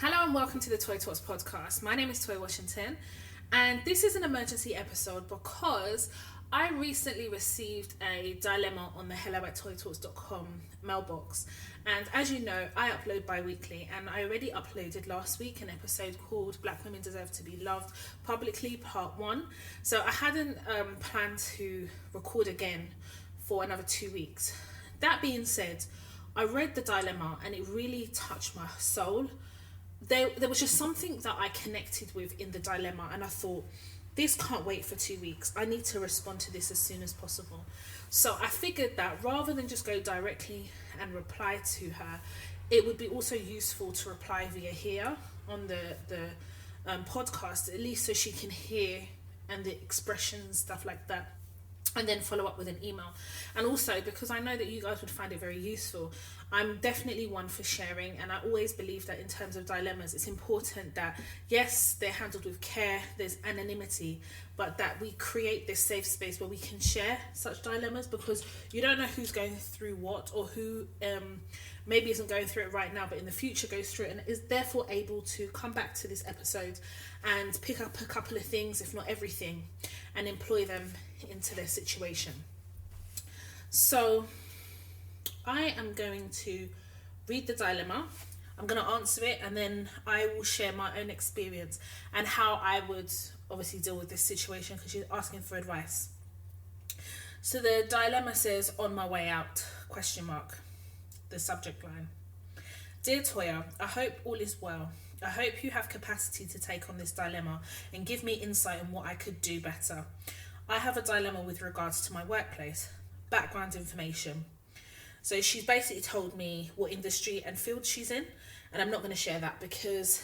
Hello and welcome to the Toy Talks podcast. My name is Toy Washington and this is an emergency episode because I recently received a dilemma on the hello@toytalks.com mailbox, and as you know, I upload bi-weekly, and I already uploaded last week an episode called Black Women Deserve to Be Loved publicly, part 1. So I hadn't planned to record again for another 2 weeks. That being said, I read the dilemma and it really touched my soul. There was just something that I connected with in the dilemma, and I thought, this can't wait for 2 weeks. I need to respond to this as soon as possible. So I figured that rather than just go directly and reply to her, it would be also useful to reply via here on the podcast, at least so she can hear and the expressions, stuff like that, and then follow up with an email. And also because I know that you guys would find it very useful, I'm definitely one for sharing, and I always believe that in terms of dilemmas, it's important that yes, they're handled with care, there's anonymity, but that we create this safe space where we can share such dilemmas, because you don't know who's going through what, or who maybe isn't going through it right now but in the future goes through it and is therefore able to come back to this episode and pick up a couple of things, if not everything, and employ them into their situation. So I am going to read the dilemma, I'm going to answer it, and then I will share my own experience and how I would obviously deal with this situation, because she's asking for advice. So the dilemma says, on my way out, ? The subject line. Dear Toya, I hope all is well. I hope you have capacity to take on this dilemma and give me insight on what I could do better. I have a dilemma with regards to my workplace. Background information. So she's basically told me what industry and field she's in, and I'm not going to share that because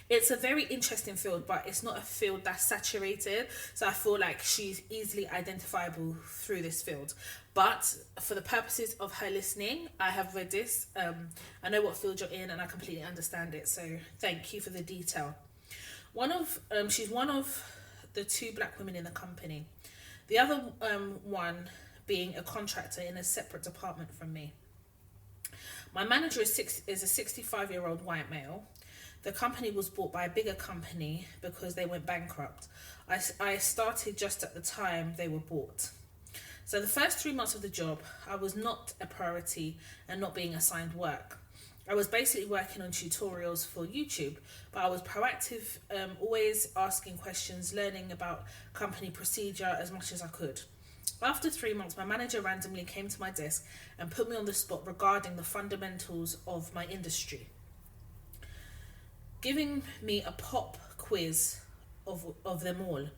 it's a very interesting field, but it's not a field that's saturated, so I feel like she's easily identifiable through this field. But for the purposes of her listening, I have read this, I know what field you're in, and I completely understand it, so thank you for the detail. She's one of the 2 black women in the company, the other one being a contractor in a separate department from me. My manager is a 65-year-old white male. The company was bought by a bigger company because they went bankrupt. I started just at the time they were bought. So the first 3 months of the job, I was not a priority and not being assigned work. I was basically working on tutorials for YouTube, but I was proactive, always asking questions, learning about company procedure as much as I could. After 3 months, my manager randomly came to my desk and put me on the spot regarding the fundamentals of my industry, giving me a pop quiz of them all.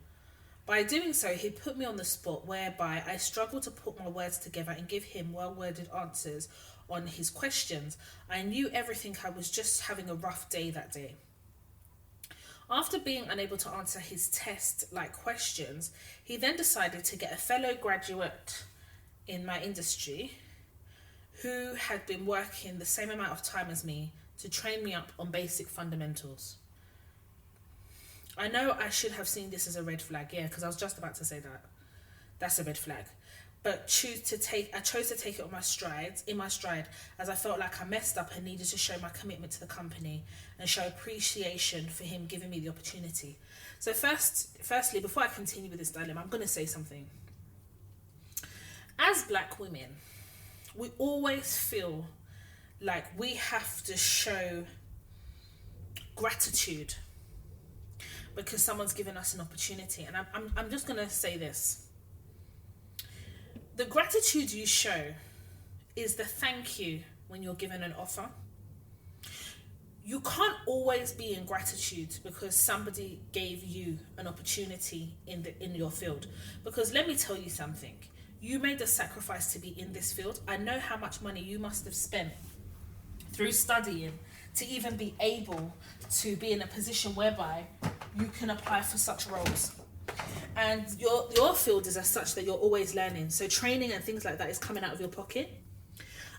By doing so, he put me on the spot whereby I struggled to put my words together and give him well-worded answers on his questions. I knew everything. I was just having a rough day that day. After being unable to answer his test-like questions, he then decided to get a fellow graduate in my industry who had been working the same amount of time as me to train me up on basic fundamentals. I know I should have seen this as a red flag, because I was just about to say that. That's a red flag. But I chose to take it in my stride, as I felt like I messed up and needed to show my commitment to the company and show appreciation for him giving me the opportunity. So firstly, before I continue with this dilemma, I'm going to say something. As black women, we always feel like we have to show gratitude because someone's given us an opportunity. And I'm just going to say this. The gratitude you show is the thank you when you're given an offer. You can't always be in gratitude because somebody gave you an opportunity in your field. Because let me tell you something. You made a sacrifice to be in this field. I know how much money you must have spent through studying to even be able to be in a position whereby you can apply for such roles. And your field is as such that you're always learning. So training and things like that is coming out of your pocket.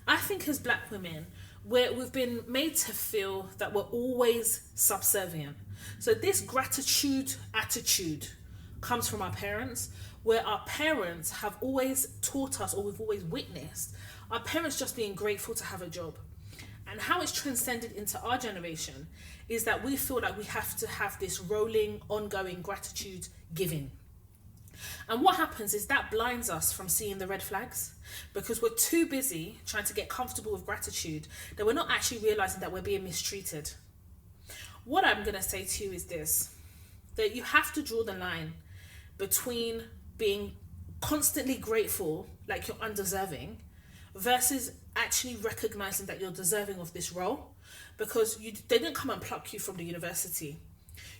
I think as black women, we've been made to feel that we're always subservient. So this gratitude attitude comes from our parents, where our parents have always taught us, or we've always witnessed, our parents just being grateful to have a job. And how it's transcended into our generation is that we feel like we have to have this rolling, ongoing gratitude giving. And what happens is that blinds us from seeing the red flags, because we're too busy trying to get comfortable with gratitude that we're not actually realizing that we're being mistreated. What I'm going to say to you is this, that you have to draw the line between being constantly grateful, like you're undeserving, versus actually recognizing that you're deserving of this role, because they didn't come and pluck you from the university.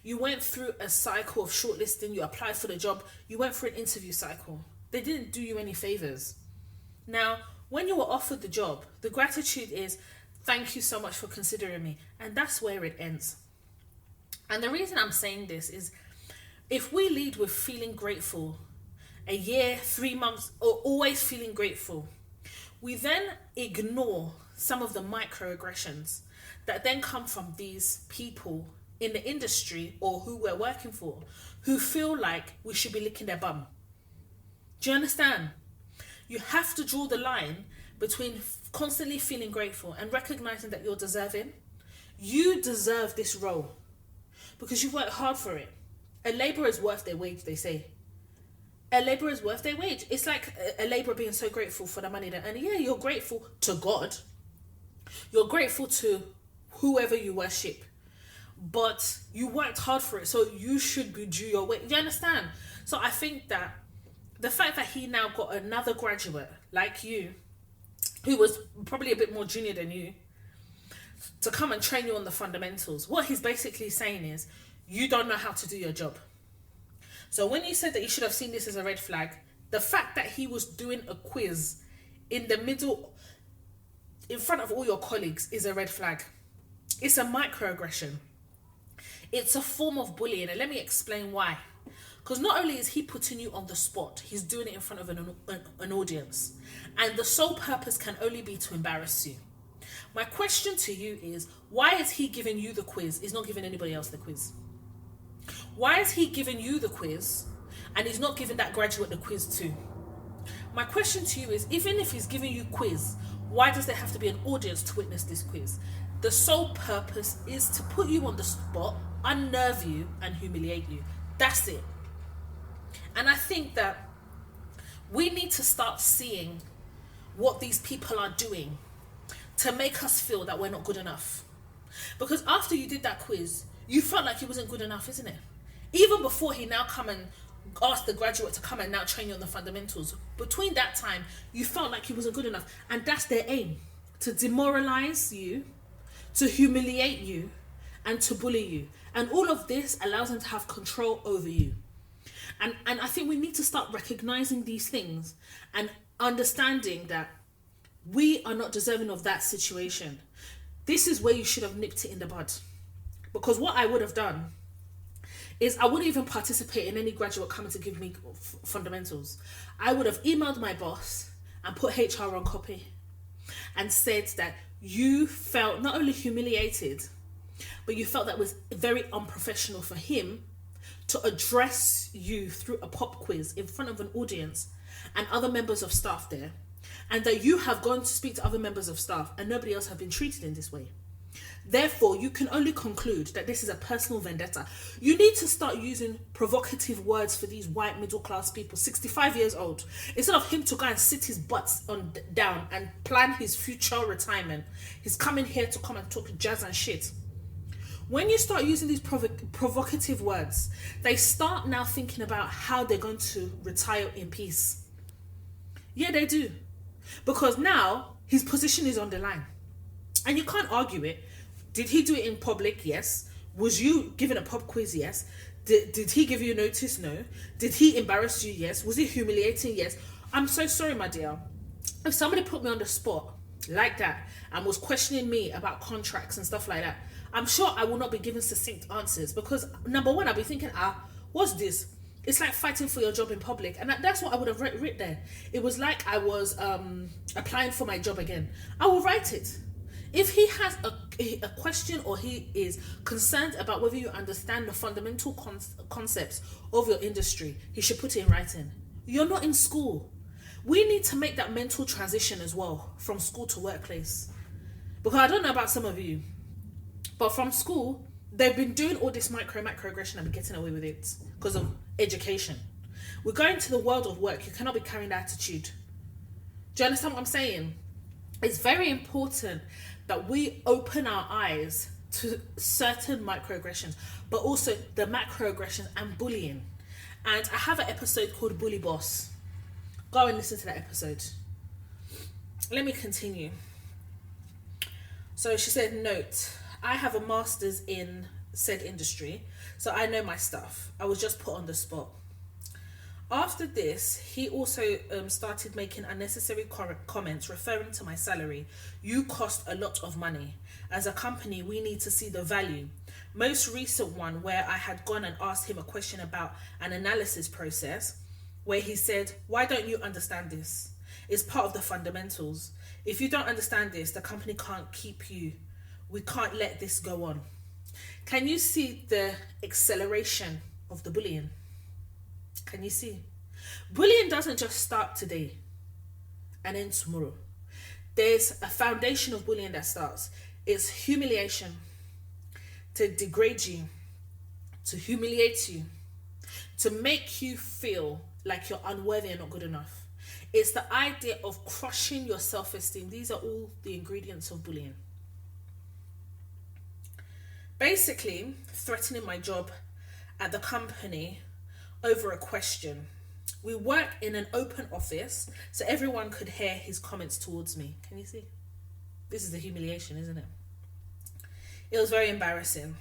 You went through a cycle of shortlisting, you applied for the job, you went through an interview cycle. They didn't do you any favors. Now, when you were offered the job, the gratitude is, thank you so much for considering me. And that's where it ends. And the reason I'm saying this is, if we lead with feeling grateful, a year, 3 months, or always feeling grateful, we then ignore some of the microaggressions that then come from these people in the industry or who we're working for, who feel like we should be licking their bum. Do you understand? You have to draw the line between constantly feeling grateful and recognizing that you're deserving. You deserve this role because you've worked hard for it. A labourer is worth their wage, they say. A labourer is worth their wage. It's like a labourer being so grateful for the money they earn. Yeah, you're grateful to God. You're grateful to whoever you worship. But you worked hard for it, so you should be due your way. Do you understand? So I think that the fact that he now got another graduate like you, who was probably a bit more junior than you, to come and train you on the fundamentals, what he's basically saying is, you don't know how to do your job. So when you said that you should have seen this as a red flag, the fact that he was doing a quiz in the middle, in front of all your colleagues, is a red flag. It's a microaggression. It's a form of bullying, and let me explain why. Because not only is he putting you on the spot, he's doing it in front of an audience. And the sole purpose can only be to embarrass you. My question to you is, why is he giving you the quiz? He's not giving anybody else the quiz. Why is he giving you the quiz and he's not giving that graduate the quiz too? My question to you is, even if he's giving you quiz, why does there have to be an audience to witness this quiz? The sole purpose is to put you on the spot, unnerve you, and humiliate you. That's it. And I think that we need to start seeing what these people are doing to make us feel that we're not good enough. Because after you did that quiz, you felt like you wasn't good enough, isn't it? Even before he now come and asked the graduate to come and now train you on the fundamentals, between that time, you felt like you wasn't good enough. And that's their aim, to demoralize you, to humiliate you, and to bully you. And all of this allows them to have control over you. And I think we need to start recognizing these things and understanding that we are not deserving of that situation. This is where you should have nipped it in the bud. Because what I would have done is I wouldn't even participate in any graduate coming to give me fundamentals. I would have emailed my boss and put HR on copy and said that you felt not only humiliated, but you felt that was very unprofessional for him to address you through a pop quiz in front of an audience and other members of staff there, and that you have gone to speak to other members of staff and nobody else have been treated in this way. Therefore, you can only conclude that this is a personal vendetta. You need to start using provocative words for these white middle class people, 65 years old. Instead of him to go and sit his butt down and plan his future retirement, he's coming here to come and talk jazz and shit. When you start using these provocative words, they start now thinking about how they're going to retire in peace. Yeah, they do. Because now his position is on the line. And you can't argue it. Did he do it in public? Yes. Was you given a pop quiz? Yes. Did he give you notice? No. Did he embarrass you? Yes. Was it humiliating? Yes. I'm so sorry, my dear. If somebody put me on the spot like that and was questioning me about contracts and stuff like that, I'm sure I will not be given succinct answers, because number one, I'll be thinking, what's this? It's like fighting for your job in public. And that's what I would have written there. It was like I was applying for my job again. I will write it. If he has a question or he is concerned about whether you understand the fundamental concepts of your industry, he should put it in writing. You're not in school. We need to make that mental transition as well from school to workplace. Because I don't know about some of you, but from school, they've been doing all this macroaggression and be getting away with it because of education. We're going to the world of work. You cannot be carrying that attitude. Do you understand what I'm saying? It's very important that we open our eyes to certain microaggressions, but also the macroaggressions and bullying. And I have an episode called Bully Boss. Go and listen to that episode. Let me continue. So she said, note, I have a master's in said industry, so I know my stuff. I was just put on the spot. After this, he also started making unnecessary comments referring to my salary. You cost a lot of money. As a company, we need to see the value. Most recent one where I had gone and asked him a question about an analysis process, where he said, why don't you understand this? It's part of the fundamentals. If you don't understand this, the company can't keep you. We can't let this go on. Can you see the acceleration of the bullying? Can you see? Bullying doesn't just start today and end tomorrow. There's a foundation of bullying that starts. It's humiliation, to degrade you, to humiliate you, to make you feel like you're unworthy and not good enough. It's the idea of crushing your self-esteem. These are all the ingredients of bullying. Basically, threatening my job at the company over a question. We work in an open office, so everyone could hear his comments towards me. Can you see? This is the humiliation, isn't it? It was very embarrassing.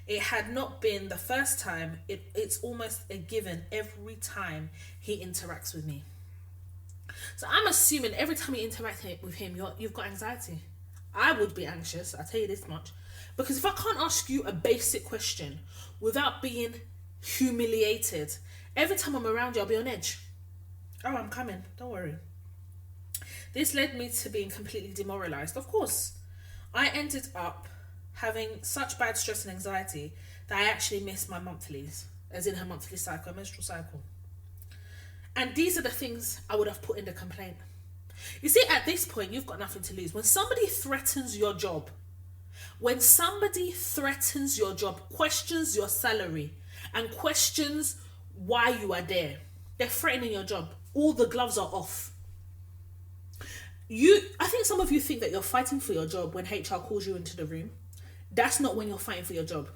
It had not been the first time. It's almost a given every time he interacts with me. So I'm assuming every time you interact with him, you've got anxiety. I would be anxious, I'll tell you this much. Because if I can't ask you a basic question without being humiliated, every time I'm around you, I'll be on edge. Oh, I'm coming, don't worry. This led me to being completely demoralized. Of course, I ended up having such bad stress and anxiety that I actually missed my monthlies, as in her monthly cycle, menstrual cycle. And these are the things I would have put in the complaint. You see, at this point, you've got nothing to lose. When somebody threatens your job, questions your salary, and questions why you are there, they're threatening your job. All the gloves are off. I think some of you think that you're fighting for your job when HR calls you into the room. That's not when you're fighting for your job.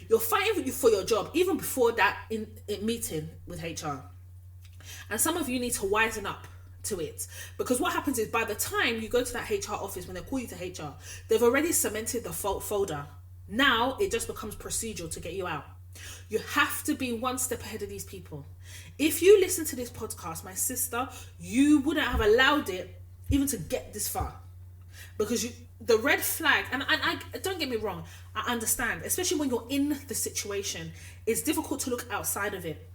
You're fighting for your job even before that in meeting with HR. And some of you need to wisen up to it, because what happens is by the time you go to that HR office, when they call you to HR, they've already cemented the fault folder. Now it just becomes procedural to get you out. You have to be one step ahead of these people. If you listen to this podcast, my sister, you wouldn't have allowed it even to get this far, because the red flag, and I don't get me wrong, I understand, especially when you're in the situation, it's difficult to look outside of it.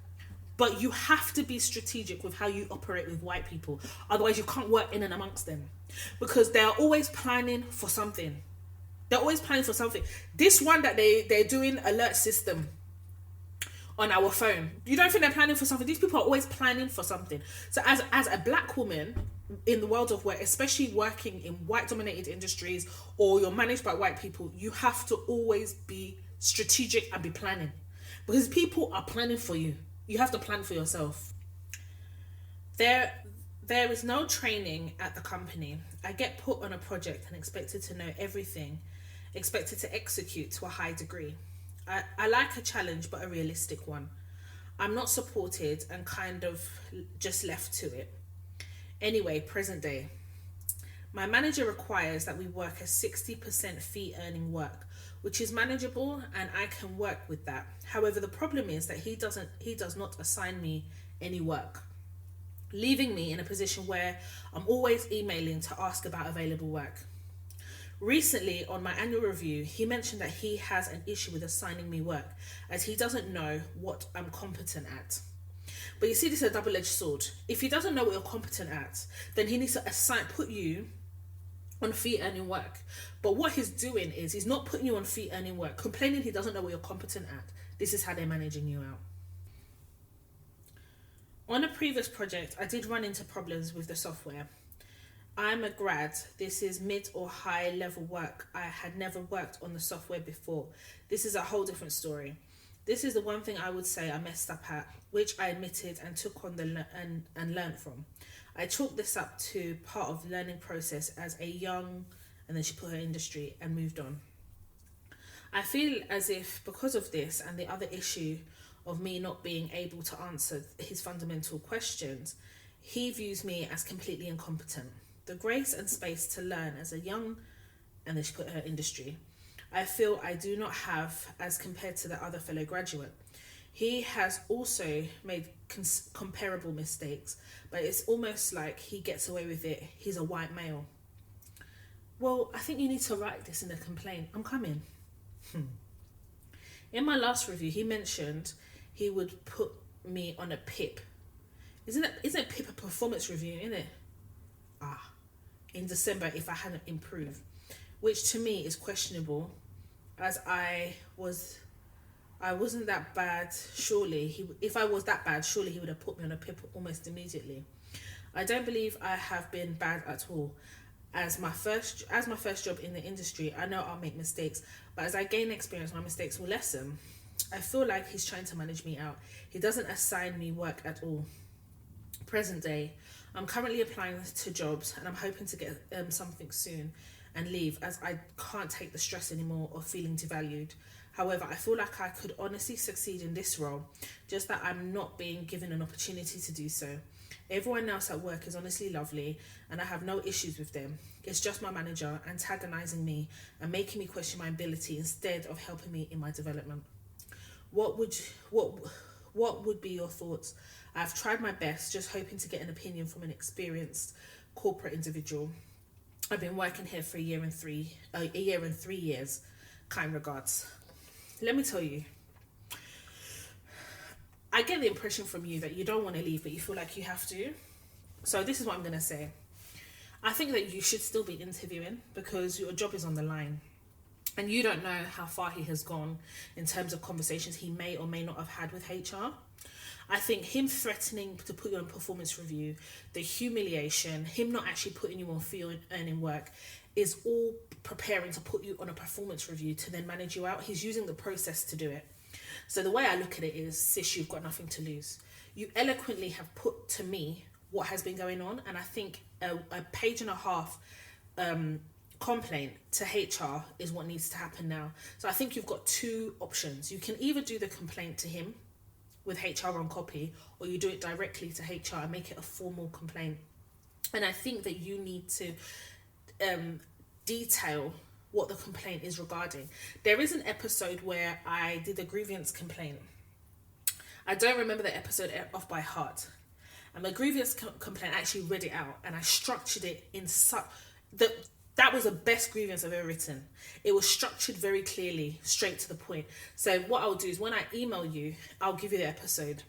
But you have to be strategic with how you operate with white people. Otherwise, you can't work in and amongst them. Because they're always planning for something. This one that they're doing alert system on our phone. You don't think they're planning for something? These people are always planning for something. So as a black woman in the world of work, especially working in white-dominated industries, or you're managed by white people, you have to always be strategic and be planning. Because people are planning for you. You have to plan for yourself. There is no training at the company. I get put on a project and expected to know everything, expected to execute to a high degree. I like a challenge, but a realistic one. I'm not supported and kind of just left to it. Anyway, present day. My manager requires that we work a 60% fee earning work, which is manageable and I can work with that. However, the problem is that he does not assign me any work, leaving me in a position where I'm always emailing to ask about available work. Recently, on my annual review, he mentioned that he has an issue with assigning me work, as he doesn't know what I'm competent at. But you see, this is a double-edged sword. If he doesn't know what you're competent at, then he needs to put you on fee earning work. But what he's doing is he's not putting you on fee earning work, complaining he doesn't know what you're competent at. This is how they're managing you out. On a previous project, I did run into problems with the software. I'm a grad. This is mid or high level work. I had never worked on the software before. This is a whole different story. This is the one thing I would say I messed up at, which I admitted and took on and learned from. I chalked this up to part of the learning process as a young, and then she put her industry and moved on. I feel as if because of this and the other issue of me not being able to answer his fundamental questions, he views me as completely incompetent. The grace and space to learn as a young, and then she put her industry, I feel I do not have as compared to the other fellow graduate. He has also made comparable mistakes, but it's almost like he gets away with it. He's a white male. Well, I think you need to write this in a complaint. I'm coming. In my last review, he mentioned he would put me on a PIP. Isn't PIP a performance review, isn't it? In December if I hadn't improved, which to me is questionable, as I wasn't that bad. If I was that bad, surely he would have put me on a PIP almost immediately. I don't believe I have been bad at all. As my first job in the industry, I know I'll make mistakes, but as I gain experience, my mistakes will lessen. I feel like he's trying to manage me out. He doesn't assign me work at all. Present day, I'm currently applying to jobs and I'm hoping to get something soon and leave, as I can't take the stress anymore of feeling devalued. However, I feel like I could honestly succeed in this role, just that I'm not being given an opportunity to do so. Everyone else at work is honestly lovely and I have no issues with them. It's just my manager antagonizing me and making me question my ability instead of helping me in my development. What would be your thoughts? I've tried my best, just hoping to get an opinion from an experienced corporate individual. I've been working here for a year and 3 years. Kind regards. Let me tell you, I get the impression from you that you don't want to leave, but you feel like you have to. So this is what I'm going to say. I think that you should still be interviewing because your job is on the line. And you don't know how far he has gone in terms of conversations he may or may not have had with HR. I think him threatening to put you on performance review, the humiliation, him not actually putting you on fee earning work is all preparing to put you on a performance review to then manage you out. He's using the process to do it. So the way I look at it is, sis, you've got nothing to lose. You eloquently have put to me what has been going on, and I think a page and a half complaint to HR is what needs to happen now. So I think you've got two options. You can either do the complaint to him with HR on copy, or you do it directly to HR and make it a formal complaint. And I think that you need to detail what the complaint is regarding. There is an episode where I did a grievance complaint. I don't remember the episode off by heart. And the grievance complaint, I actually read it out and I structured it in such that was the best grievance I've ever written. It was structured very clearly, straight to the point. So what I'll do is when I email you, I'll give you the episode.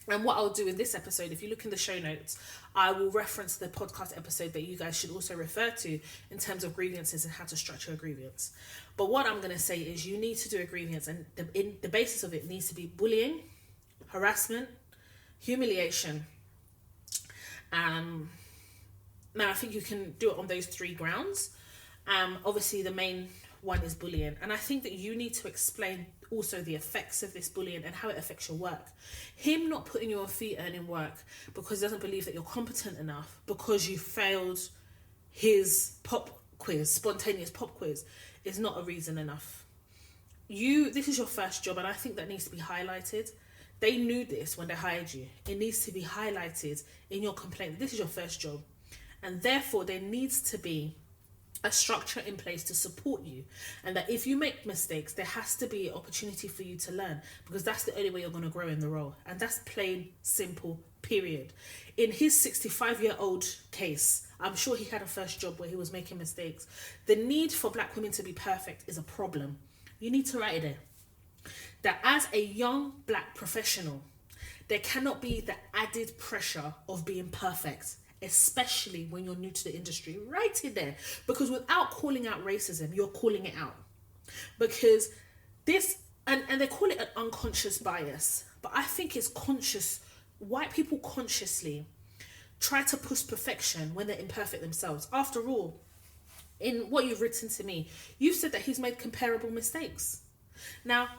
And what I'll do in this episode, if you look in the show notes, I will reference the podcast episode that you guys should also refer to in terms of grievances and how to structure a grievance. But what I'm going to say is you need to do a grievance, and the basis of it needs to be bullying, harassment, humiliation. Now, I think you can do it on those 3 grounds. Obviously, the main one is bullying. And I think that you need to explain also the effects of this bullying and how it affects your work. Him not putting you on fee earning work because he doesn't believe that you're competent enough because you failed his spontaneous pop quiz, is not a reason enough. This is your first job, and I think that needs to be highlighted. They knew this when they hired you. It needs to be highlighted in your complaint. This is your first job. And therefore, there needs to be a structure in place to support you. And that if you make mistakes, there has to be an opportunity for you to learn, because that's the only way you're going to grow in the role. And that's plain, simple, period. In his 65-year-old case, I'm sure he had a first job where he was making mistakes. The need for black women to be perfect is a problem. You need to write it there. That as a young black professional, there cannot be the added pressure of being perfect, especially when you're new to the industry. Write it there, because without calling out racism, you're calling it out. Because this, and they call it an unconscious bias, but I think it's conscious. White people consciously try to push perfection when they're imperfect themselves. After all, in what you've written to me, you've said that he's made comparable mistakes. Now,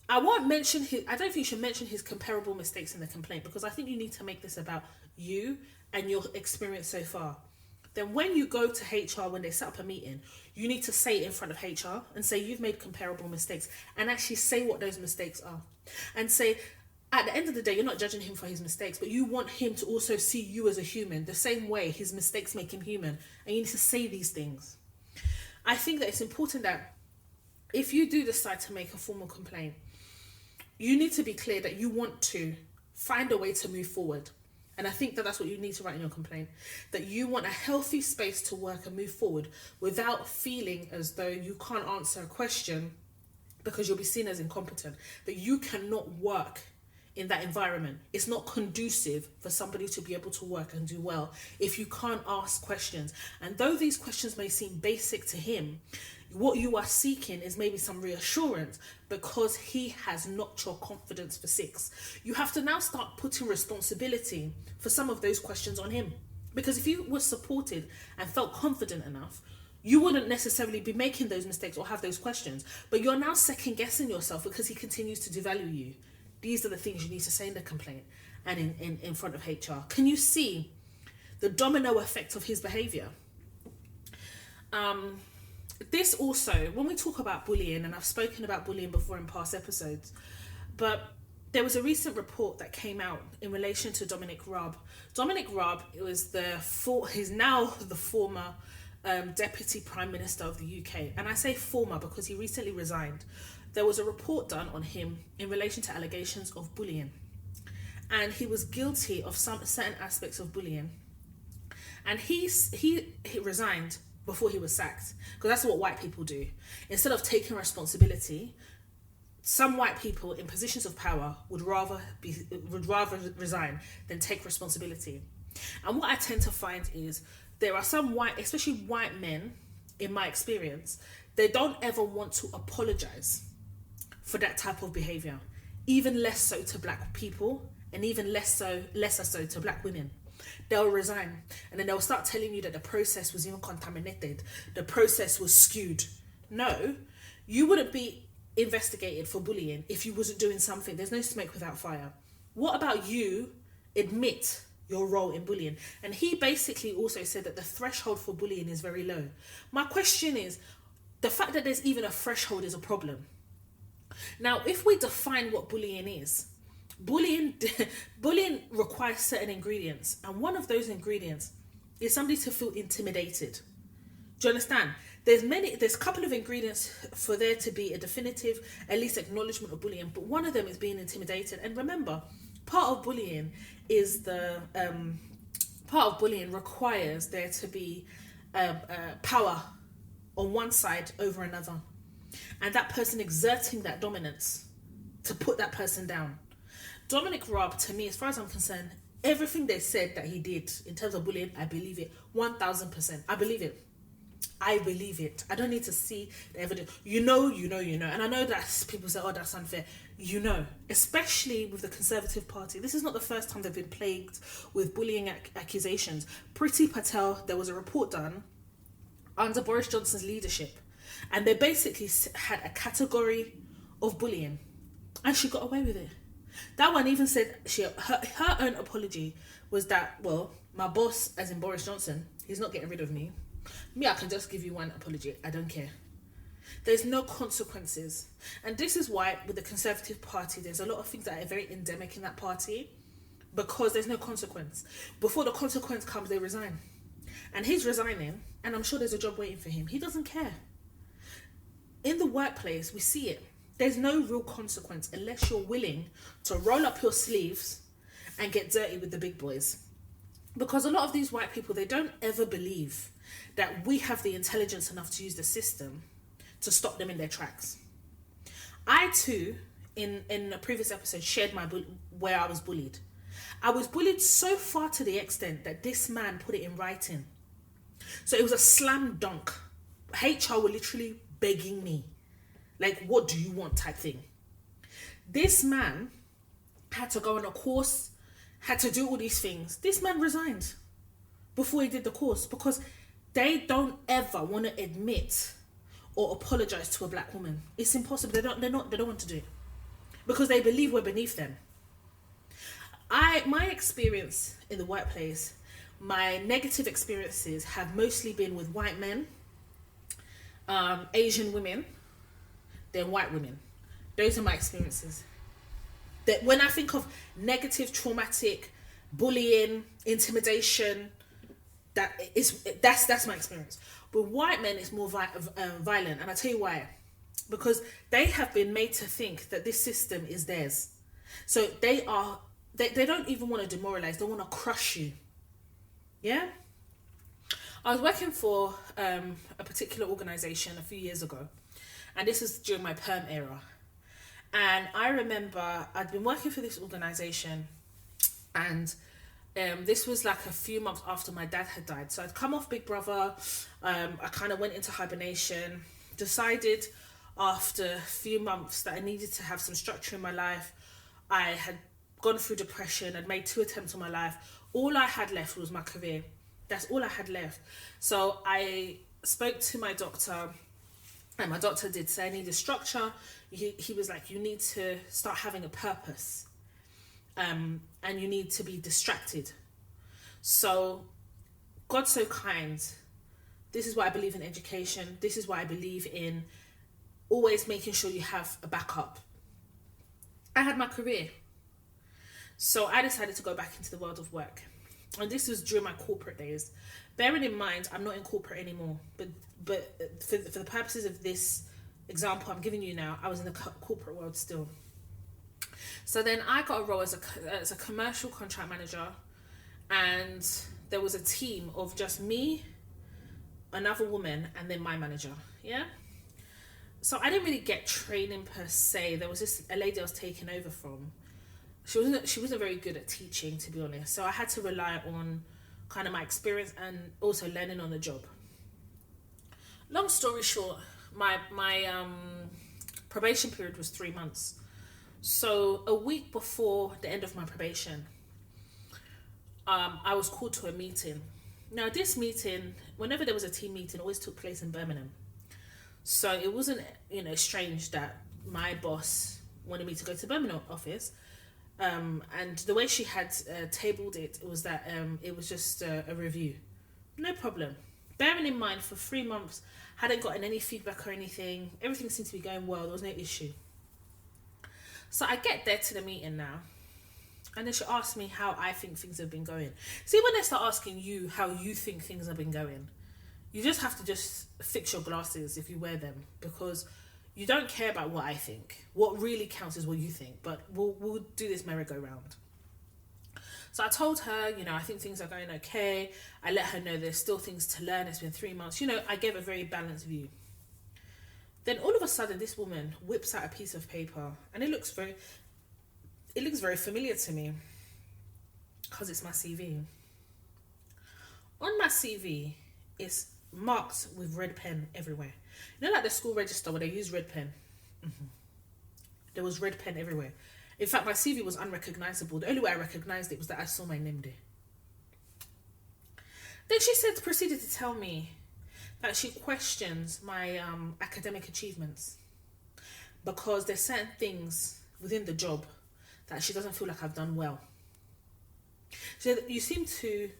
I don't think you should mention his comparable mistakes in the complaint, because I think you need to make this about you and your experience so far. Then when you go to HR, when they set up a meeting, you need to say it in front of HR and say you've made comparable mistakes, and actually say what those mistakes are. And say, at the end of the day, you're not judging him for his mistakes, but you want him to also see you as a human, the same way his mistakes make him human. And you need to say these things. I think that it's important that if you do decide to make a formal complaint, you need to be clear that you want to find a way to move forward. And I think that that's what you need to write in your complaint, that you want a healthy space to work and move forward without feeling as though you can't answer a question because you'll be seen as incompetent, that you cannot work in that environment. It's not conducive for somebody to be able to work and do well if you can't ask questions. And though these questions may seem basic to him, what you are seeking is maybe some reassurance because he has knocked your confidence for 6. You have to now start putting responsibility for some of those questions on him. Because if you were supported and felt confident enough, you wouldn't necessarily be making those mistakes or have those questions. But you're now second guessing yourself because he continues to devalue you. These are the things you need to say in the complaint and in front of HR. Can you see the domino effect of his behaviour? This also, when we talk about bullying, and I've spoken about bullying before in past episodes, but there was a recent report that came out in relation to Dominic Raab. Dominic Raab he's now the former Deputy Prime Minister of the UK. And I say former because he recently resigned. There was a report done on him in relation to allegations of bullying. And he was guilty of some certain aspects of bullying. And he resigned before he was sacked, because that's what white people do. Instead of taking responsibility, some white people in positions of power would rather resign than take responsibility. And what I tend to find is there are some especially white men, in my experience, they don't ever want to apologize for that type of behavior, even less so to black people, and even lesser so to black women. They'll resign and then they'll start telling you that the process was even contaminated, the process was skewed. No, you wouldn't be investigated for bullying if you wasn't doing something. There's no smoke without fire. What about you admit your role in bullying? And he basically also said that the threshold for bullying is very low. My question is, the fact that there's even a threshold is a problem. Now, if we define what bullying is, bullying requires certain ingredients, and one of those ingredients is somebody to feel intimidated. Do you understand? There's a couple of ingredients for there to be a definitive, at least acknowledgement of bullying, but one of them is being intimidated. And remember, part of bullying requires there to be power on one side over another, and that person exerting that dominance to put that person down. Dominic Raab, to me, as far as I'm concerned, everything they said that he did in terms of bullying, I believe it 1000%. I believe it. I don't need to see the evidence. You know. And I know that people say, oh, that's unfair. Especially with the Conservative Party. This is not the first time they've been plagued with bullying accusations. Priti Patel, there was a report done under Boris Johnson's leadership, and they basically had a category of bullying, and she got away with it. That one even said her own apology was that, well, my boss, as in Boris Johnson, he's not getting rid of me. I can just give you one apology. I don't care. There's no consequences. And this is why with the Conservative Party, there's a lot of things that are very endemic in that party, because there's no consequence. Before the consequence comes, they resign. And he's resigning, and I'm sure there's a job waiting for him. He doesn't care. In the workplace, we see it. There's no real consequence unless you're willing to roll up your sleeves and get dirty with the big boys. Because a lot of these white people, they don't ever believe that we have the intelligence enough to use the system to stop them in their tracks. I too, in a previous episode, shared where I was bullied. I was bullied so far to the extent that this man put it in writing. So it was a slam dunk. HR were literally begging me, like, what do you want type thing. This man had to go on a course, had to do all these things. This man resigned before he did the course because they don't ever want to admit or apologize to a black woman. It's impossible. They don't want to do it because they believe we're beneath them. My experience in the workplace, my negative experiences have mostly been with white men, Asian women, then white women. Those are my experiences. That when I think of negative, traumatic, bullying, intimidation, that's my experience. With white men, it's more violent, and I tell you why. Because they have been made to think that this system is theirs. So they don't even want to demoralize. They want to crush you. Yeah. I was working for a particular organization a few years ago, and this was during my perm era. And I remember I'd been working for this organization, and this was like a few months after my dad had died. So I'd come off Big Brother. I kind of went into hibernation, decided after a few months that I needed to have some structure in my life. I had gone through depression. I'd made 2 attempts on my life. All I had left was my career. That's all I had left. So I spoke to my doctor, and my doctor did say I needed structure. He was like, you need to start having a purpose, and you need to be distracted. So God's so kind. This is why I believe in education. This is why I believe in always making sure you have a backup. I had my career. So I decided to go back into the world of work. And this was during my corporate days. Bearing in mind, I'm not in corporate anymore. But for the purposes of this example I'm giving you now, I was in the corporate world still. So then I got a role as a commercial contract manager. And there was a team of just me, another woman, and then my manager. Yeah? So I didn't really get training per se. There was just a lady I was taking over from. She wasn't very good at teaching, to be honest. So I had to rely on kind of my experience and also learning on the job. Long story short, my probation period was 3 months. So a week before the end of my probation, I was called to a meeting. Now this meeting, whenever there was a team meeting, always took place in Birmingham. So it wasn't, strange that my boss wanted me to go to the Birmingham office. And the way she had tabled it was that it was just a review. No problem. Bearing in mind, for 3 months, hadn't gotten any feedback or anything. Everything seemed to be going well. There was no issue. So I get there to the meeting now. And then she asked me how I think things have been going. See, when they start asking you how you think things have been going, you just have to just fix your glasses if you wear them, because you don't care about what I think. What really counts is what you think. But we'll do this merry-go-round. So I told her, I think things are going okay. I let her know there's still things to learn. It's been 3 months. I gave a very balanced view. Then all of a sudden, this woman whips out a piece of paper, and it looks very familiar to me because it's my CV. On my CV, it's marked with red pen everywhere. Like the school register where they use red pen? Mm-hmm. There was red pen everywhere. In fact, my CV was unrecognizable. The only way I recognized it was that I saw my name there. Then she proceeded to tell me that she questions my academic achievements because there's certain things within the job that she doesn't feel like I've done well. So you seem to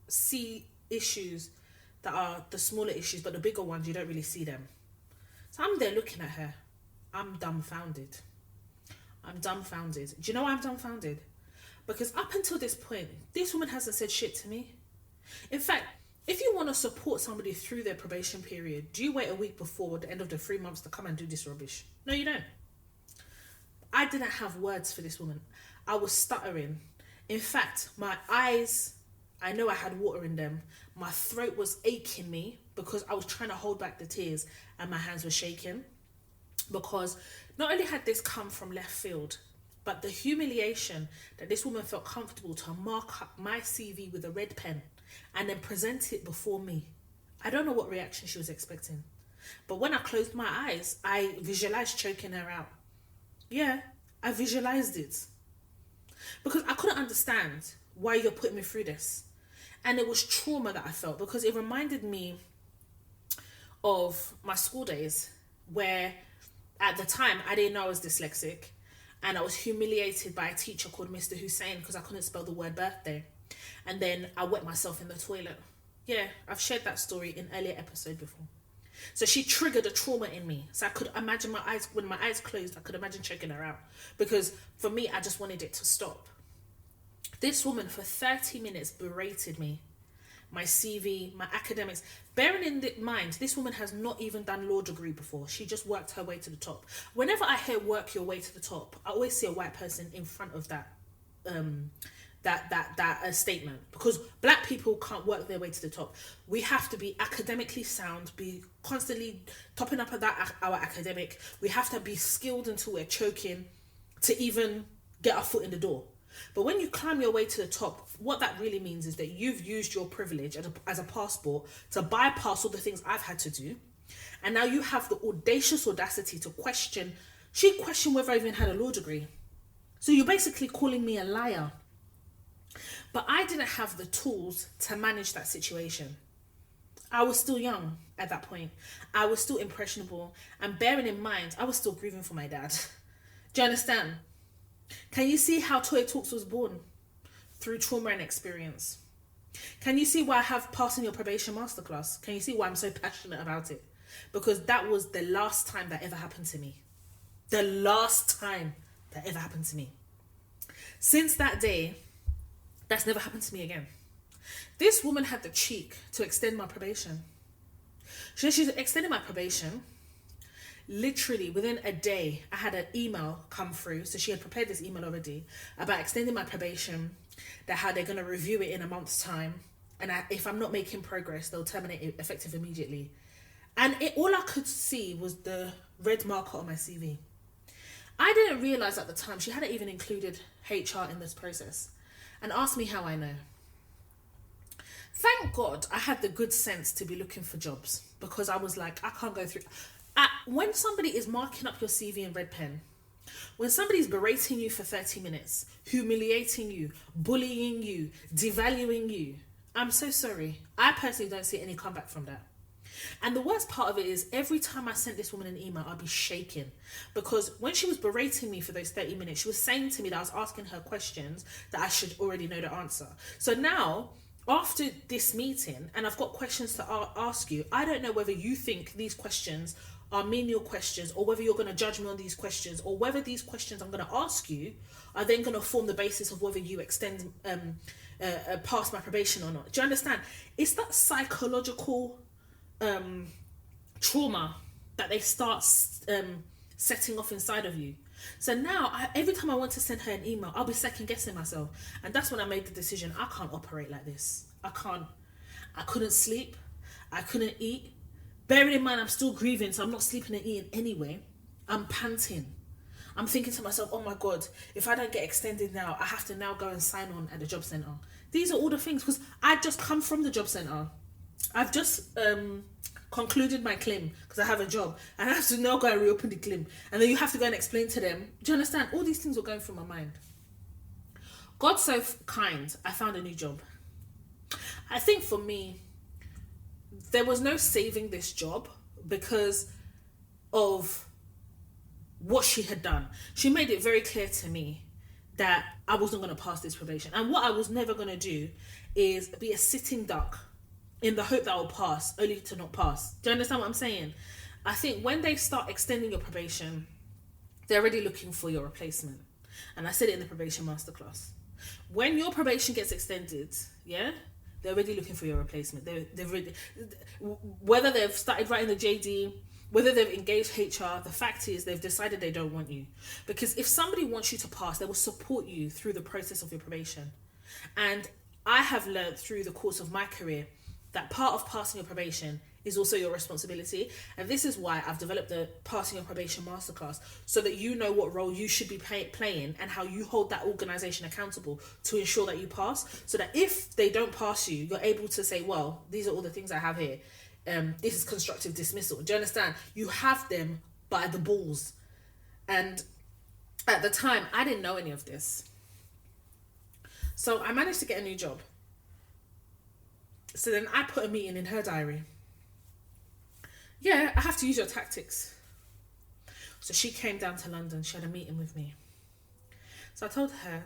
see issues that are the smaller issues, but the bigger ones, you don't really see them. So I'm there looking at her. I'm dumbfounded. Do you know why I'm dumbfounded? Because up until this point, this woman hasn't said shit to me. In fact, if you want to support somebody through their probation period, do you wait a week before the end of the 3 months to come and do this rubbish? No, you don't. I didn't have words for this woman. I was stuttering. In fact, my eyes, I know I had water in them. My throat was aching me because I was trying to hold back the tears and my hands were shaking. Because not only had this come from left field, but the humiliation that this woman felt comfortable to mark up my CV with a red pen and then present it before me. I don't know what reaction she was expecting. But when I closed my eyes, I visualized choking her out. Yeah, I visualized it. because I couldn't understand why you're putting me through this. And it was trauma that I felt, because it reminded me of my school days, where at the time I didn't know I was dyslexic, and I was humiliated by a teacher called Mr. Hussein because I couldn't spell the word birthday. And then I wet myself in the toilet. Yeah, I've shared that story in an earlier episode before. So she triggered a trauma in me. So I could imagine when my eyes closed, I could imagine choking her out. Because for me, I just wanted it to stop. This woman for 30 minutes berated me. My CV, my academics. Bearing in mind, this woman has not even done law degree before. She just worked her way to the top. Whenever I hear work your way to the top, I always see a white person in front of that statement, because black people can't work their way to the top. We have to be academically sound, be constantly topping up our academic. We have to be skilled until we're choking to even get our foot in the door. But when you climb your way to the top, what that really means is that you've used your privilege as a passport to bypass all the things I've had to do. And now you have the audacious audacity to question. She questioned whether I even had a law degree. So you're basically calling me a liar. But I didn't have the tools to manage that situation. I was still young at that point. I was still impressionable. And bearing in mind, I was still grieving for my dad. Do you understand? Can you see how Toy Talks was born? Through trauma and experience. Can you see why I have Passing Your Probation Masterclass? Can you see why I'm so passionate about it? Because that was the last time that ever happened to me. The last time that ever happened to me. Since that day, that's never happened to me again. This woman had the cheek to extend my probation. She extended my probation. Literally within a day, I had an email come through. So she had prepared this email already about extending my probation, that how they're going to review it in a month's time. And if I'm not making progress, they'll terminate it effective immediately. And all I could see was the red marker on my CV. I didn't realize at the time she hadn't even included HR in this process, and asked me how I know. Thank God I had the good sense to be looking for jobs, because I was like, I can't go through. When somebody is marking up your CV in red pen, when somebody's berating you for 30 minutes, humiliating you, bullying you, devaluing you, I'm so sorry. I personally don't see any comeback from that. And the worst part of it is, every time I sent this woman an email, I'd be shaking, because when she was berating me for those 30 minutes, she was saying to me that I was asking her questions that I should already know the answer. So now, after this meeting, and I've got questions to ask you, I don't know whether you think these questions are menial questions, or whether you're going to judge me on these questions, or whether these questions I'm going to ask you are then going to form the basis of whether you extend past my probation or not. Do you understand? It's that psychological trauma that they start setting off inside of you. So now, every time I want to send her an email, I'll be second guessing myself. And that's when I made the decision, I can't operate like this. I couldn't sleep. I couldn't eat. Bearing in mind, I'm still grieving, so I'm not sleeping and eating anyway. I'm panting. I'm thinking to myself, oh my God, if I don't get extended now, I have to now go and sign on at the job centre. These are all the things, because I just come from the job centre. I've just concluded my claim because I have a job, and I have to now go and reopen the claim, and then you have to go and explain to them. Do you understand? All these things were going through my mind. God so kind, I found a new job. I think for me, there was no saving this job because of what she had done. She made it very clear to me that I wasn't going to pass this probation, and what I was never going to do is be a sitting duck in the hope that I'll pass, only to not pass. Do you understand what I'm saying? I think when they start extending your probation, they're already looking for your replacement. And I said it in the probation masterclass. When your probation gets extended, yeah, they're already looking for your replacement. They've already, whether they've started writing the JD, whether they've engaged HR, the fact is they've decided they don't want you. Because if somebody wants you to pass, they will support you through the process of your probation. And I have learned through the course of my career that part of passing your probation is also your responsibility. And this is why I've developed the Passing Your Probation Masterclass, so that you know what role you should be playing and how you hold that organisation accountable to ensure that you pass. So that if they don't pass you, you're able to say, well, these are all the things I have here. This is constructive dismissal. Do you understand? You have them by the balls. And at the time, I didn't know any of this. So I managed to get a new job. So then I put a meeting in her diary. Yeah, I have to use your tactics. So she came down to London. She had a meeting with me. So I told her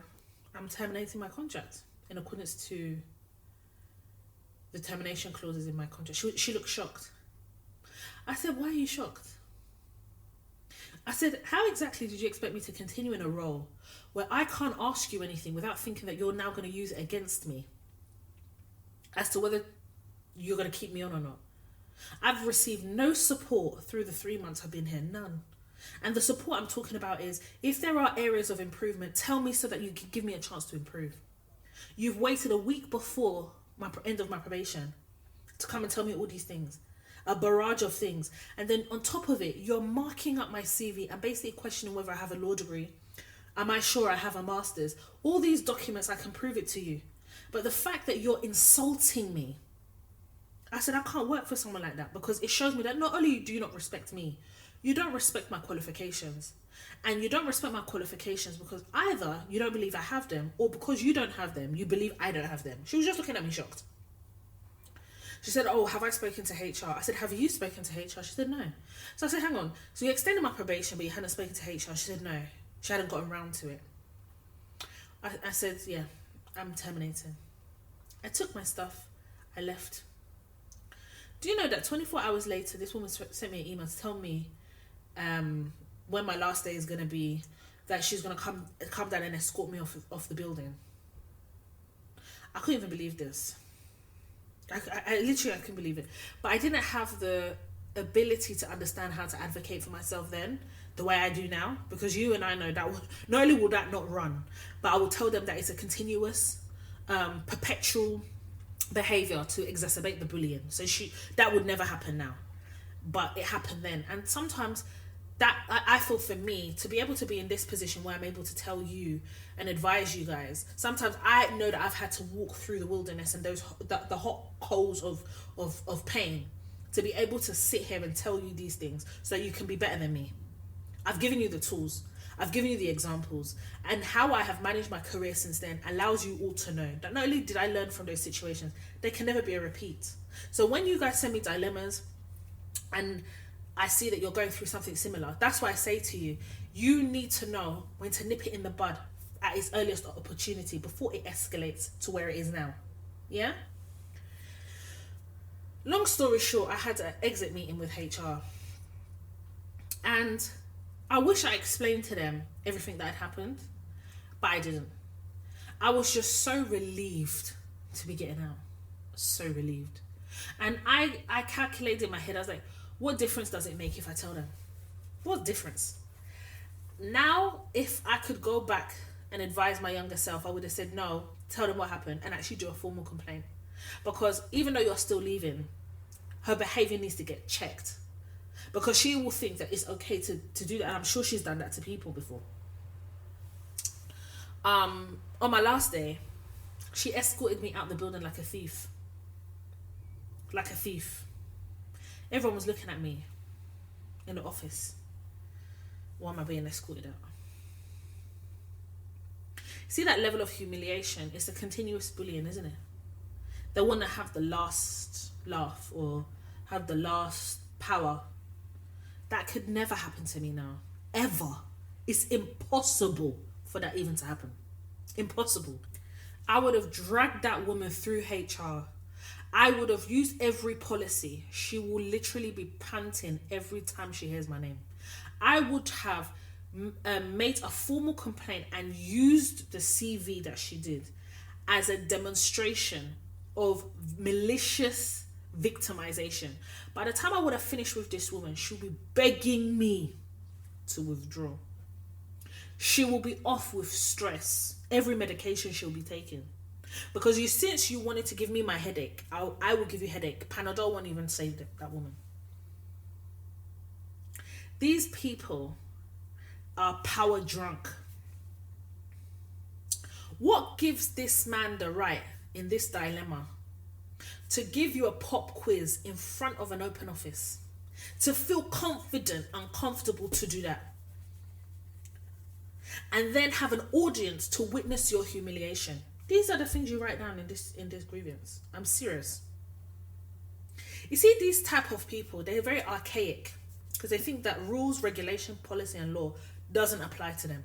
I'm terminating my contract in accordance to the termination clauses in my contract. She looked shocked. I said, why are you shocked? I said, how exactly did you expect me to continue in a role where I can't ask you anything without thinking that you're now going to use it against me as to whether you're going to keep me on or not? I've received no support through the 3 months I've been here, none. And the support I'm talking about is, if there are areas of improvement, tell me so that you can give me a chance to improve. You've waited a week before my end of my probation to come and tell me all these things, a barrage of things, and then on top of it, you're marking up my CV and basically questioning whether I have a law degree. Am I sure I have a master's? All these documents, I can prove it to you. But the fact that you're insulting me, I said, I can't work for someone like that, because it shows me that not only do you not respect me, you don't respect my qualifications. And you don't respect my qualifications because either you don't believe I have them, or because you don't have them, you believe I don't have them. She was just looking at me shocked. She said, oh, have I spoken to HR? I said, have you spoken to HR? She said, no. So I said, hang on. So you extended my probation, but you hadn't spoken to HR? She said, no. She hadn't gotten around to it. I said, yeah, I'm terminating. I took my stuff. I left. Do you know that 24 hours later, this woman sent me an email to tell me when my last day is going to be, that she's going to come down and escort me off the building. I couldn't even believe this. I literally couldn't believe it. But I didn't have the ability to understand how to advocate for myself then, the way I do now, because you and I know that not only will that not run, but I will tell them that it's a continuous, perpetual behavior to exacerbate the bullying. So that would never happen now, but it happened then. And sometimes that I feel, for me to be able to be in this position where I'm able to tell you and advise you guys, sometimes I know that I've had to walk through the wilderness and the hot coals of pain to be able to sit here and tell you these things so that you can be better than me. I've given you the tools, I've given you the examples, and how I have managed my career since then allows you all to know that not only did I learn from those situations, they can never be a repeat. So when you guys send me dilemmas and I see that you're going through something similar, that's why I say to you, you need to know when to nip it in the bud at its earliest opportunity before it escalates to where it is now. Yeah? Long story short, I had an exit meeting with HR. And I wish I explained to them everything that had happened, but I didn't. I was just so relieved to be getting out. So relieved. And I calculated in my head, I was like, what difference does it make if I tell them? What difference? Now, if I could go back and advise my younger self, I would have said, no, tell them what happened and actually do a formal complaint. Because even though you're still leaving, her behavior needs to get checked. Because she will think that it's okay to do that. And I'm sure she's done that to people before. On my last day, she escorted me out the building like a thief. Like a thief. Everyone was looking at me in the office. Why am I being escorted out? See that level of humiliation? It's a continuous bullying, isn't it? They want to have the last laugh or have the last power. That could never happen to me now. Ever. It's impossible for that even to happen. Impossible. I would have dragged that woman through HR. I would have used every policy. She will literally be panting every time she hears my name. I would have made a formal complaint and used the CV that she did as a demonstration of malicious victimization. By the time I would have finished with this woman, she'll be begging me to withdraw. She will be off with stress. Every medication she'll be taking. Because since you wanted to give me my headache, I will give you headache. Panadol won't even save that woman. These people are power drunk. What gives this man the right in this dilemma to give you a pop quiz in front of an open office? To feel confident and comfortable to do that? And then have an audience to witness your humiliation? These are the things you write down in this grievance. I'm serious. You see, these type of people, they're very archaic because they think that rules, regulation, policy, and law doesn't apply to them.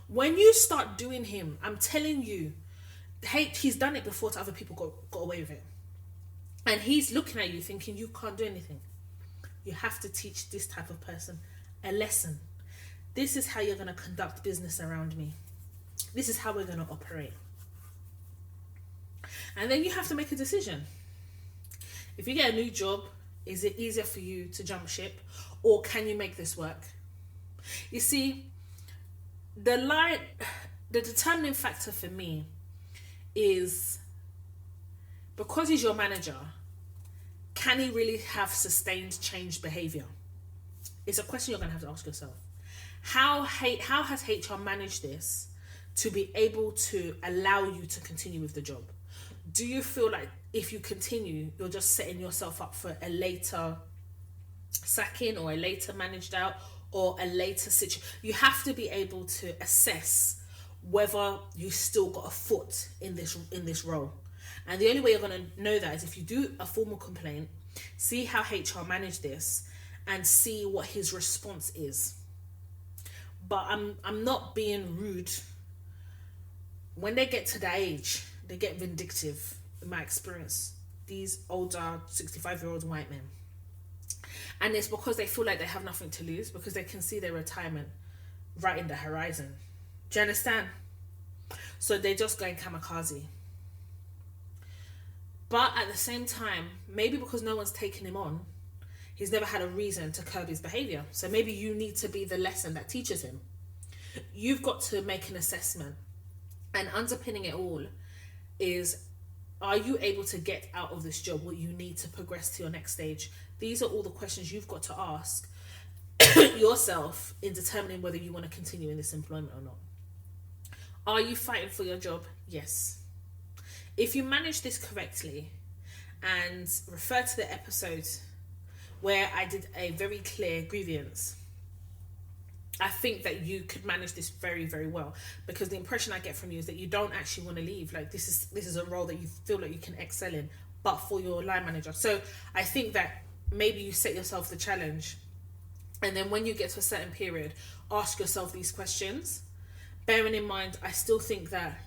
When you start doing him, I'm telling you, he's done it before to other people, got away with it. And he's looking at you thinking you can't do anything. You have to teach this type of person a lesson. This is how you're going to conduct business around me. This is how we're going to operate. And then you have to make a decision. If you get a new job, is it easier for you to jump ship, or can you make this work? You see, the determining factor for me is, because he's your manager, can he really have sustained changed behavior? It's a question you're going to have to ask yourself. How has HR managed this to be able to allow you to continue with the job? Do you feel like if you continue, you're just setting yourself up for a later sacking or a later managed out or a later situation? You have to be able to assess whether you still got a foot in this role. And the only way you're going to know that is if you do a formal complaint, see how HR managed this, and see what his response is. But I'm not being rude. When they get to that age, they get vindictive, in my experience. These older 65-year-old white men. And it's because they feel like they have nothing to lose, because they can see their retirement right in the horizon. Do you understand? So they're just going kamikaze. But at the same time, maybe because no one's taken him on, he's never had a reason to curb his behaviour. So maybe you need to be the lesson that teaches him. You've got to make an assessment. And underpinning it all is, are you able to get out of this job what you need to progress to your next stage? These are all the questions you've got to ask yourself in determining whether you want to continue in this employment or not. Are you fighting for your job? Yes. If you manage this correctly, and refer to the episode where I did a very clear grievance, I think that you could manage this very, very well, because the impression I get from you is that you don't actually want to leave. Like, this is a role that you feel like you can excel in, but for your line manager. So I think that maybe you set yourself the challenge, and then when you get to a certain period, ask yourself these questions. Bearing in mind, I still think that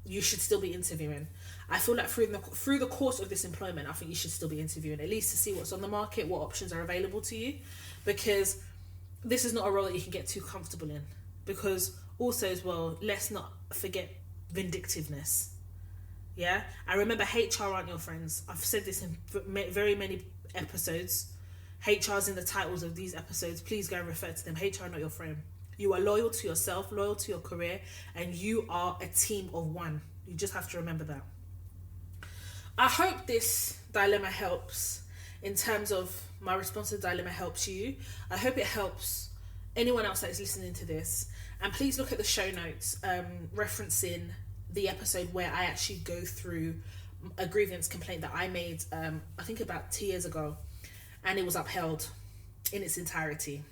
you should still be interviewing. I feel like through the course of this employment, I think you should still be interviewing, at least to see what's on the market, what options are available to you, because this is not a role that you can get too comfortable in. Because also as well, let's not forget vindictiveness. Yeah, I remember HR aren't your friends. I've said this in very many episodes. HR's in the titles of these episodes. Please go and refer to them. HR are not your friend. You are loyal to yourself, loyal to your career, and you are a team of one. You just have to remember that. I hope this dilemma helps. In terms of my response to the dilemma helps you. I hope it helps anyone else that is listening to this. And please look at the show notes, referencing the episode where I actually go through a grievance complaint that I made, I think about 2 years ago, and it was upheld in its entirety.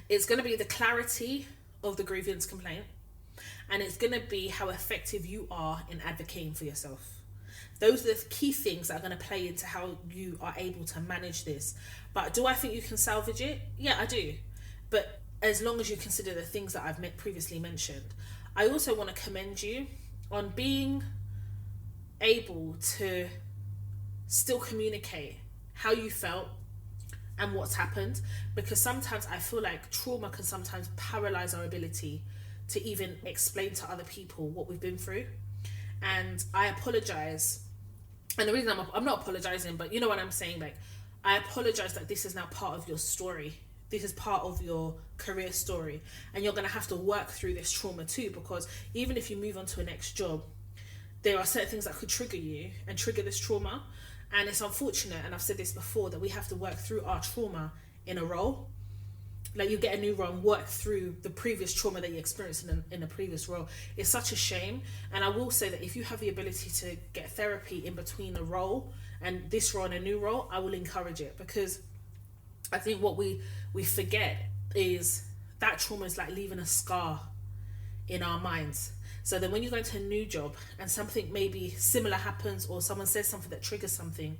It's going to be the clarity of the grievance complaint, and it's going to be how effective you are in advocating for yourself. Those are the key things that are going to play into how you are able to manage this. But do I think you can salvage it? Yeah, I do. But as long as you consider the things that I've previously mentioned. I also want to commend you on being able to still communicate how you felt and what's happened, because sometimes I feel like trauma can sometimes paralyze our ability to even explain to other people what we've been through. And I apologize, and the reason I'm not apologizing, but you know what I'm saying, like, I apologize that this is now part of your story. This is part of your career story, and you're going to have to work through this trauma too, because even if you move on to a next job, there are certain things that could trigger you and trigger this trauma. And it's unfortunate, and I've said this before, that we have to work through our trauma in a role. Like, you get a new role and work through the previous trauma that you experienced in a previous role. It's such a shame. And I will say that if you have the ability to get therapy in between a role and this role and a new role, I will encourage it, because I think what we forget is that trauma is like leaving a scar in our minds. So then when you go into a new job and something maybe similar happens, or someone says something that triggers something,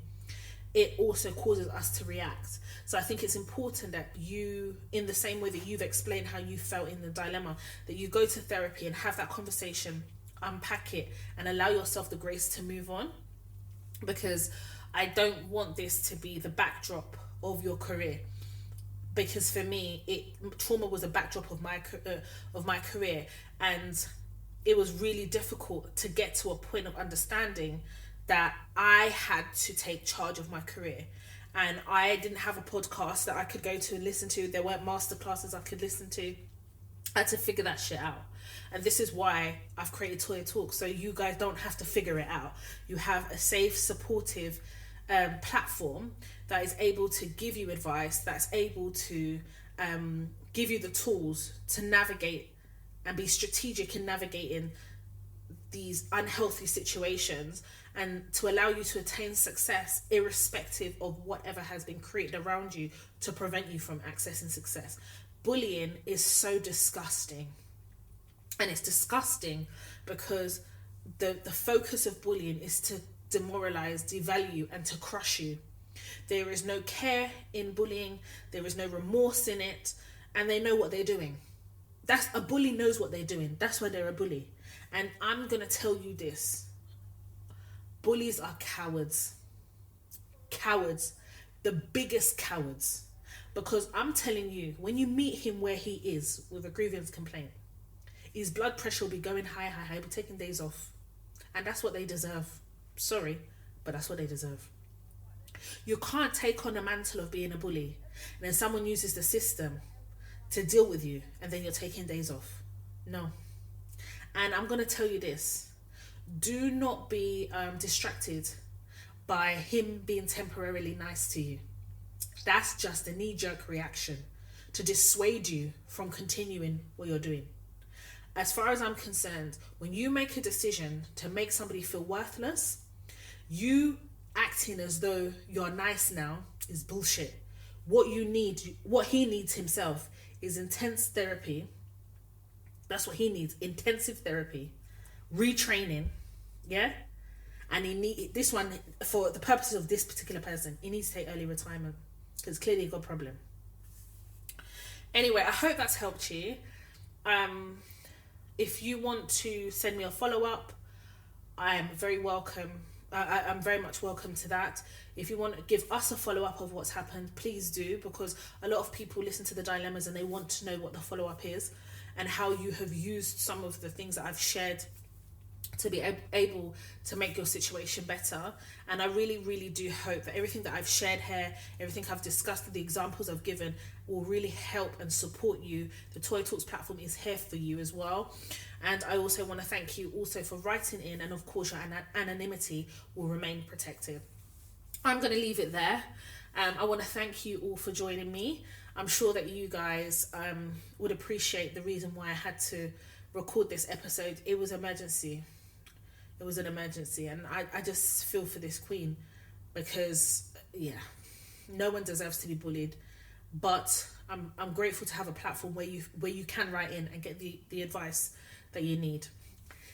it also causes us to react. So I think it's important that you, in the same way that you've explained how you felt in the dilemma, that you go to therapy and have that conversation, unpack it, and allow yourself the grace to move on. Because I don't want this to be the backdrop of your career. Because for me, trauma was a backdrop of my career, and it was really difficult to get to a point of understanding that I had to take charge of my career. And I didn't have a podcast that I could go to and listen to. There weren't masterclasses I could listen to. I had to figure that shit out. And this is why I've created Toya Talks, so you guys don't have to figure it out. You have a safe, supportive platform that is able to give you advice, that's able to give you the tools to navigate and be strategic in navigating these unhealthy situations, and to allow you to attain success irrespective of whatever has been created around you to prevent you from accessing success. Bullying is so disgusting. And it's disgusting because the focus of bullying is to demoralize, devalue, and to crush you. There is no care in bullying. There is no remorse in it. And they know what they're doing. A bully knows what they're doing. That's why they're a bully. And I'm going to tell you this. Bullies are cowards. Cowards. The biggest cowards. Because I'm telling you, when you meet him where he is with a grievance complaint, his blood pressure will be going high. He'll be taking days off. And that's what they deserve. Sorry, but that's what they deserve. You can't take on the mantle of being a bully and then someone uses the system to deal with you and then you're taking days off. No. And I'm going to tell you this. Do not be distracted by him being temporarily nice to you. That's just a knee-jerk reaction to dissuade you from continuing what you're doing. As far as I'm concerned, when you make a decision to make somebody feel worthless, you acting as though you're nice now is bullshit. What you need, what he needs himself, is intense therapy. That's what he needs, intensive therapy, retraining, yeah? And he need this one, for the purposes of this particular person, he needs to take early retirement because clearly he got a problem. Anyway, I hope that's helped you. If you want to send me a follow-up, I am very welcome. I'm very much welcome to that. If you want to give us a follow-up of what's happened, please do, because a lot of people listen to the dilemmas and they want to know what the follow-up is and how you have used some of the things that I've shared to be able to make your situation better. And I really, really do hope that everything that I've shared here, everything I've discussed, the examples I've given, will really help and support you. The Toya Talks platform is here for you as well. And I also want to thank you also for writing in, and of course your anonymity will remain protected. I'm going to leave it there. I want to thank you all for joining me. I'm sure that you guys would appreciate the reason why I had to record this episode. It was emergency. It was an emergency, and I just feel for this queen because, yeah, no one deserves to be bullied. But I'm grateful to have a platform where you can write in and get the advice that you need.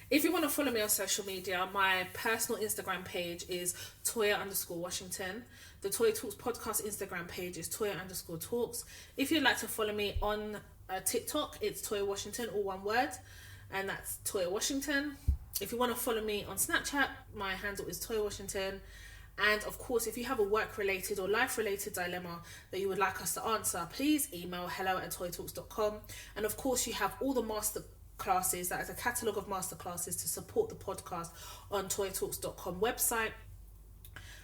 If you want to follow me on social media, my personal Instagram page is Toya_Washington. The Toya Talks podcast Instagram page is Toya_Talks. If you'd like to follow me on TikTok, it's Toya Washington, all one word, and that's Toya Washington. If you want to follow me on Snapchat, my handle is Toya Washington. And of course, if you have a work-related or life-related dilemma that you would like us to answer, please email hello@toyatalks.com. And of course, you have all the master classes, that is a catalogue of masterclasses to support the podcast on toyatalks.com website.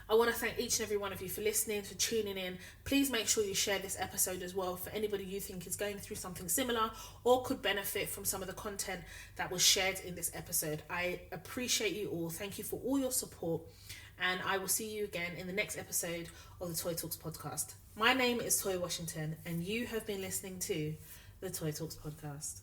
I want to thank each and every one of you for listening, for tuning in. Please make sure you share this episode as well for anybody you think is going through something similar or could benefit from some of the content that was shared in this episode. I appreciate you all. Thank you for all your support, and I will see you again in the next episode of the Toya Talks podcast. My name is Toya Washington, and you have been listening to the Toya Talks podcast.